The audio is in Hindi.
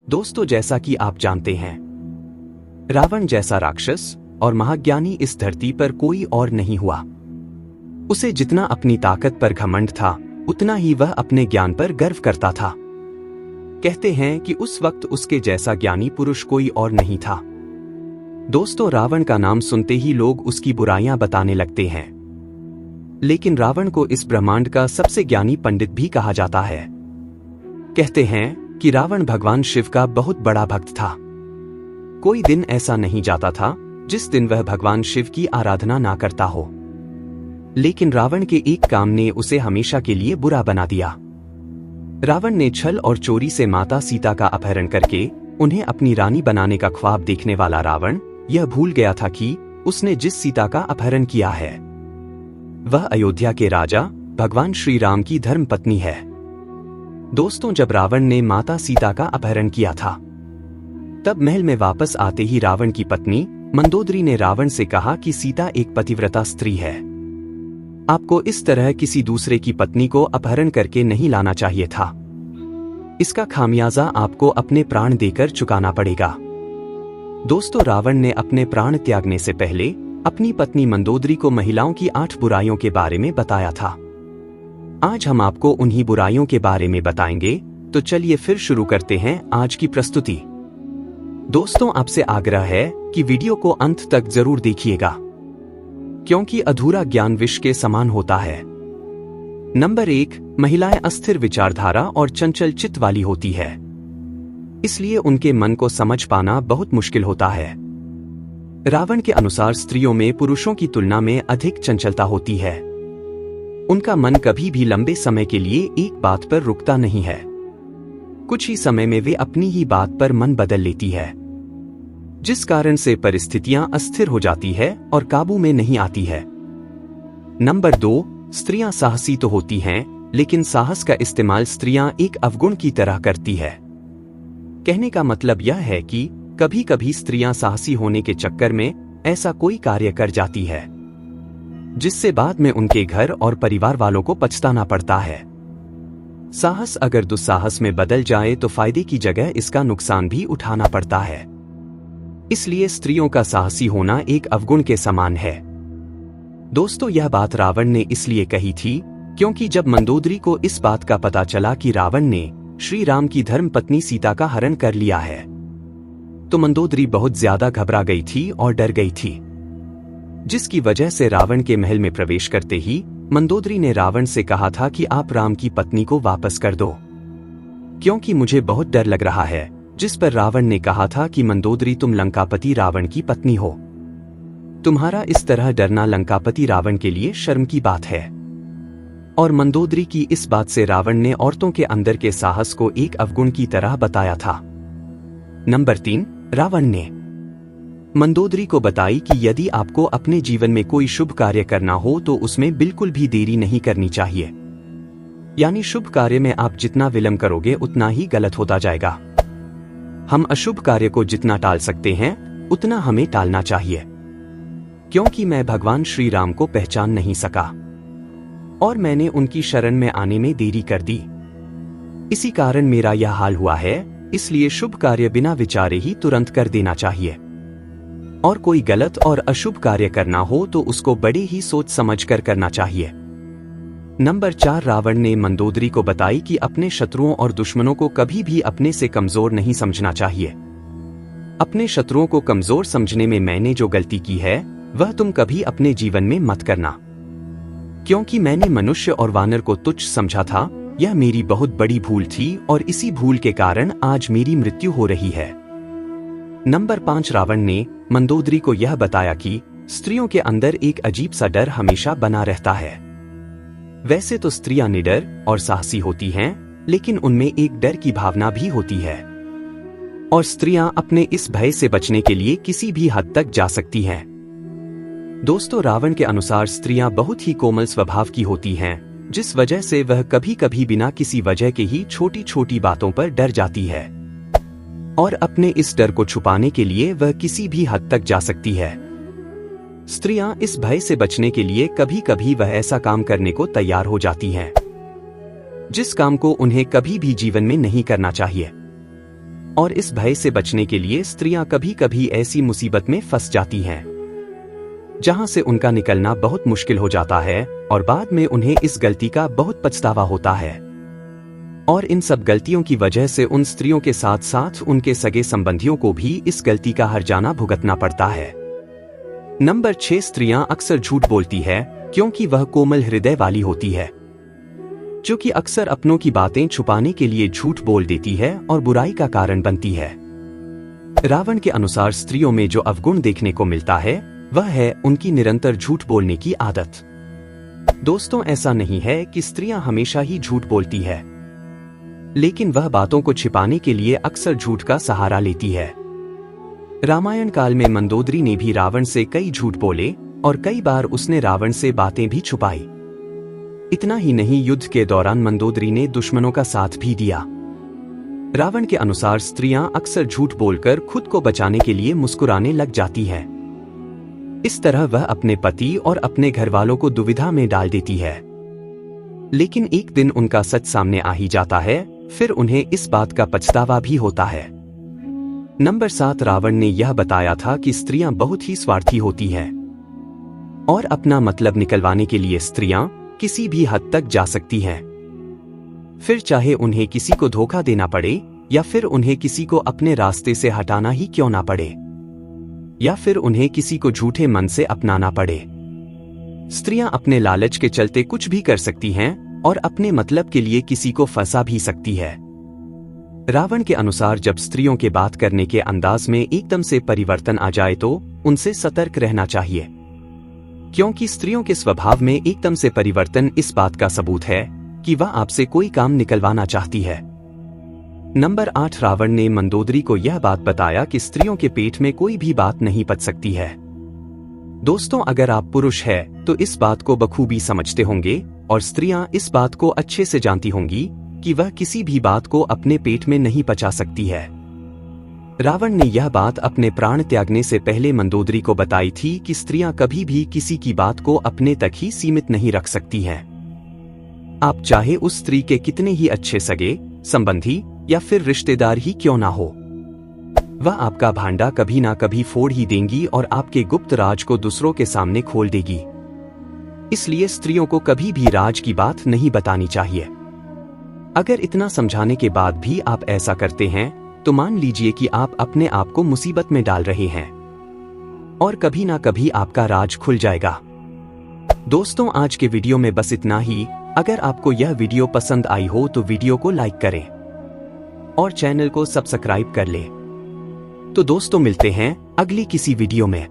दोस्तों, जैसा कि आप जानते हैं, रावण जैसा राक्षस और महाज्ञानी इस धरती पर कोई और नहीं हुआ। उसे जितना अपनी ताकत पर घमंड था, उतना ही वह अपने ज्ञान पर गर्व करता था। कहते हैं कि उस वक्त उसके जैसा ज्ञानी पुरुष कोई और नहीं था। दोस्तों, रावण का नाम सुनते ही लोग उसकी बुराइयां बताने लगते हैं, लेकिन रावण को इस ब्रह्मांड का सबसे ज्ञानी पंडित भी कहा जाता है। कहते हैं कि रावण भगवान शिव का बहुत बड़ा भक्त था। कोई दिन ऐसा नहीं जाता था जिस दिन वह भगवान शिव की आराधना ना करता हो। लेकिन रावण के एक काम ने उसे हमेशा के लिए बुरा बना दिया। रावण ने छल और चोरी से माता सीता का अपहरण करके उन्हें अपनी रानी बनाने का ख्वाब देखने वाला रावण यह भूल गया था कि उसने जिस सीता का अपहरण किया है वह अयोध्या के राजा भगवान श्री राम की धर्मपत्नी है। दोस्तों, जब रावण ने माता सीता का अपहरण किया था, तब महल में वापस आते ही रावण की पत्नी मंदोदरी ने रावण से कहा कि सीता एक पतिव्रता स्त्री है। आपको इस तरह किसी दूसरे की पत्नी को अपहरण करके नहीं लाना चाहिए था। इसका खामियाजा आपको अपने प्राण देकर चुकाना पड़ेगा। दोस्तों, रावण ने अपने प्राण त्यागने से पहले अपनी पत्नी मंदोदरी को महिलाओं की 8 बुराइयों के बारे में बताया था। आज हम आपको उन्हीं बुराइयों के बारे में बताएंगे। तो चलिए फिर शुरू करते हैं आज की प्रस्तुति। दोस्तों, आपसे आग्रह है कि वीडियो को अंत तक जरूर देखिएगा, क्योंकि अधूरा ज्ञान विष के समान होता है। नंबर 1, महिलाएं अस्थिर विचारधारा और चंचल चित्त वाली होती है, इसलिए उनके मन को समझ पाना बहुत मुश्किल होता है। रावण के अनुसार स्त्रियों में पुरुषों की तुलना में अधिक चंचलता होती है। उनका मन कभी भी लंबे समय के लिए एक बात पर रुकता नहीं है। कुछ ही समय में वे अपनी ही बात पर मन बदल लेती है, जिस कारण से परिस्थितियां अस्थिर हो जाती है और काबू में नहीं आती है। नंबर 2, स्त्रियां साहसी तो होती हैं, लेकिन साहस का इस्तेमाल स्त्रियां एक अवगुण की तरह करती है। कहने का मतलब यह है कि कभी कभी स्त्रियां साहसी होने के चक्कर में ऐसा कोई कार्य कर जाती है जिससे बाद में उनके घर और परिवार वालों को पछताना पड़ता है। साहस अगर दुस्साहस में बदल जाए तो फायदे की जगह इसका नुकसान भी उठाना पड़ता है। इसलिए स्त्रियों का साहसी होना एक अवगुण के समान है। दोस्तों, यह बात रावण ने इसलिए कही थी क्योंकि जब मंदोदरी को इस बात का पता चला कि रावण ने श्री राम की धर्मपत्नी सीता का हरण कर लिया है, तो मंदोदरी बहुत ज्यादा घबरा गई थी और डर गई थी, जिसकी वजह से रावण के महल में प्रवेश करते ही मंदोदरी ने रावण से कहा था कि आप राम की पत्नी को वापस कर दो, क्योंकि मुझे बहुत डर लग रहा है। जिस पर रावण ने कहा था कि मंदोदरी, तुम लंकापति रावण की पत्नी हो, तुम्हारा इस तरह डरना लंकापति रावण के लिए शर्म की बात है। और मंदोदरी की इस बात से रावण ने औरतों के अंदर के साहस को एक अवगुण की तरह बताया था। नंबर 3, रावण ने मंदोदरी को बताई कि यदि आपको अपने जीवन में कोई शुभ कार्य करना हो तो उसमें बिल्कुल भी देरी नहीं करनी चाहिए। यानी शुभ कार्य में आप जितना विलंब करोगे उतना ही गलत होता जाएगा। हम अशुभ कार्य को जितना टाल सकते हैं उतना हमें टालना चाहिए, क्योंकि मैं भगवान श्री राम को पहचान नहीं सका और मैंने उनकी शरण में आने में देरी कर दी। इसी कारण मेरा यह हाल हुआ है। इसलिए शुभ कार्य बिना विचारे ही तुरंत कर देना चाहिए, और कोई गलत और अशुभ कार्य करना हो तो उसको बड़े ही सोच समझ कर करना चाहिए। नंबर 4, रावण ने मंदोदरी को बताई कि अपने शत्रुओं और दुश्मनों को कभी भी अपने से कमजोर नहीं समझना चाहिए। अपने शत्रुओं को कमजोर समझने में मैंने जो गलती की है वह तुम कभी अपने जीवन में मत करना, क्योंकि मैंने मनुष्य और वानर को तुच्छ समझा था। यह मेरी बहुत बड़ी भूल थी और इसी भूल के कारण आज मेरी मृत्यु हो रही है। नंबर 5, रावण ने मंदोदरी को यह बताया कि स्त्रियों के अंदर एक अजीब सा डर हमेशा बना रहता है। वैसे तो स्त्रियां निडर और साहसी होती हैं, लेकिन उनमें एक डर की भावना भी होती है, और स्त्रियां अपने इस भय से बचने के लिए किसी भी हद तक जा सकती हैं। दोस्तों, रावण के अनुसार स्त्रियां बहुत ही कोमल स्वभाव की होती हैं, जिस वजह से वह कभी कभी बिना किसी वजह के ही छोटी छोटी बातों पर डर जाती है, और अपने इस डर को छुपाने के लिए वह किसी भी हद तक जा सकती है। स्त्रियां इस भय से बचने के लिए कभी कभी वह ऐसा काम करने को तैयार हो जाती हैं जिस काम को उन्हें कभी भी जीवन में नहीं करना चाहिए। और इस भय से बचने के लिए स्त्रियां कभी कभी ऐसी मुसीबत में फंस जाती हैं जहां से उनका निकलना बहुत मुश्किल हो जाता है और बाद में उन्हें इस गलती का बहुत पछतावा होता है। और इन सब गलतियों की वजह से उन स्त्रियों के साथ साथ उनके सगे संबंधियों को भी इस गलती का हर्जाना भुगतना पड़ता है। नंबर 6, स्त्रियां अक्सर झूठ बोलती है क्योंकि वह कोमल हृदय वाली होती है, जो कि अक्सर अपनों की बातें छुपाने के लिए झूठ बोल देती है और बुराई का कारण बनती है। रावण के अनुसार स्त्रियों में जो अवगुण देखने को मिलता है वह है उनकी निरंतर झूठ बोलने की आदत। दोस्तों, ऐसा नहीं है कि स्त्रियां हमेशा ही झूठ बोलती है, लेकिन वह बातों को छिपाने के लिए अक्सर झूठ का सहारा लेती है। रामायण काल में मंदोदरी ने भी रावण से कई झूठ बोले और कई बार उसने रावण से बातें भी छुपाई। इतना ही नहीं, युद्ध के दौरान मंदोदरी ने दुश्मनों का साथ भी दिया। रावण के अनुसार स्त्रियां अक्सर झूठ बोलकर खुद को बचाने के लिए मुस्कुराने लग जाती हैं। इस तरह वह अपने पति और अपने घरवालों को दुविधा में डाल देती है। लेकिन एक दिन उनका सच सामने आ ही जाता है, फिर उन्हें इस बात का पछतावा भी होता है। नंबर 7, रावण ने यह बताया था कि स्त्रियां बहुत ही स्वार्थी होती हैं और अपना मतलब निकलवाने के लिए स्त्रियां किसी भी हद तक जा सकती हैं। फिर चाहे उन्हें किसी को धोखा देना पड़े या फिर उन्हें किसी को अपने रास्ते से हटाना ही क्यों ना पड़े, या फिर उन्हें किसी को झूठे मन से अपनाना पड़े। स्त्रियां अपने लालच के चलते कुछ भी कर सकती हैं और अपने मतलब के लिए किसी को फंसा भी सकती है। रावण के अनुसार जब स्त्रियों के बात करने के अंदाज में एकदम से परिवर्तन आ जाए तो उनसे सतर्क रहना चाहिए, क्योंकि स्त्रियों के स्वभाव में एकदम से परिवर्तन इस बात का सबूत है कि वह आपसे कोई काम निकलवाना चाहती है। नंबर 8, रावण ने मंदोदरी को यह बात बताया कि स्त्रियों के पेट में कोई भी बात नहीं पच सकती है। दोस्तों, अगर आप पुरुष हैं तो इस बात को बखूबी समझते होंगे और स्त्रियां इस बात को अच्छे से जानती होंगी कि वह किसी भी बात को अपने पेट में नहीं पचा सकती है। रावण ने यह बात अपने प्राण त्यागने से पहले मंदोदरी को बताई थी कि स्त्रियां कभी भी किसी की बात को अपने तक ही सीमित नहीं रख सकती हैं। आप चाहे उस स्त्री के कितने ही अच्छे सगे संबंधी या फिर रिश्तेदार ही क्यों ना हो, वह आपका भांडा कभी ना कभी फोड़ ही देंगी और आपके गुप्त राज को दूसरों के सामने खोल देगी। इसलिए स्त्रियों को कभी भी राज की बात नहीं बतानी चाहिए। अगर इतना समझाने के बाद भी आप ऐसा करते हैं तो मान लीजिए कि आप अपने आप को मुसीबत में डाल रहे हैं और कभी ना कभी आपका राज खुल जाएगा। दोस्तों, आज के वीडियो में बस इतना ही। अगर आपको यह वीडियो पसंद आई हो तो वीडियो को लाइक करें और चैनल को सब्सक्राइब कर लें। तो दोस्तों, मिलते हैं अगली किसी वीडियो में।